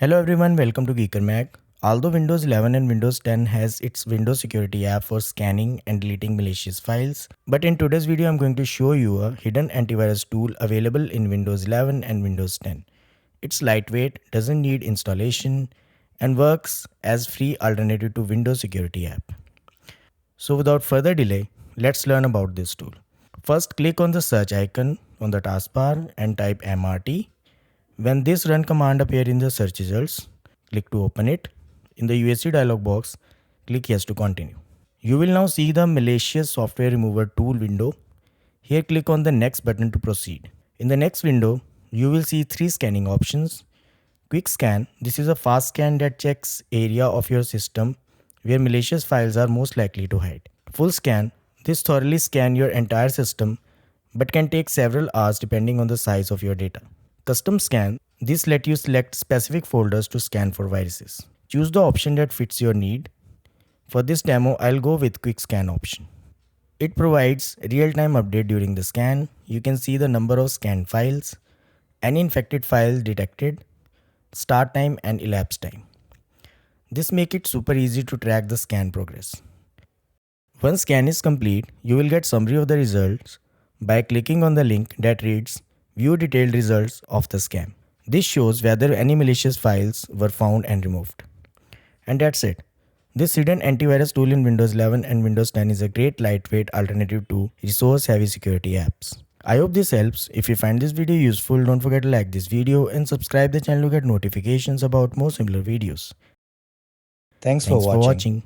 Hello everyone, welcome to geekermag. Although Windows 11 and Windows 10 has its Windows security app for scanning and deleting malicious files, but in today's video I'm going to show you a hidden antivirus tool available in Windows 11 and Windows 10. It's lightweight, doesn't need installation, and works as free alternative to Windows security app. So without further delay, let's learn about this tool. First, click on the search icon on the taskbar and type MRT. When this run command appear in the search results, click to open it. In the USC dialog box, click yes to continue. You will now see the malicious software remover tool window. Here click on the next button to proceed. In the next window, you will see 3 scanning options. Quick scan, this is a fast scan that checks area of your system where malicious files are most likely to hide. Full scan, this thoroughly scan your entire system but can take several hours depending on the size of your data. Custom scan, this lets you select specific folders to scan for viruses. Choose the option that fits your need. For this demo, I'll go with quick scan option. It provides real-time update during the scan. You can see the number of scanned files, any infected file detected, start time and elapsed time. This makes it super easy to track the scan progress. Once scan is complete, you will get summary of the results by clicking on the link that reads View detailed results of the scan. This shows whether any malicious files were found and removed. And that's it. This hidden antivirus tool in Windows 11 and Windows 10 is a great lightweight alternative to resource-heavy security apps. I hope this helps. If you find this video useful, don't forget to like this video and subscribe the channel to get notifications about more similar videos. Thanks Thanks for for watching. watching.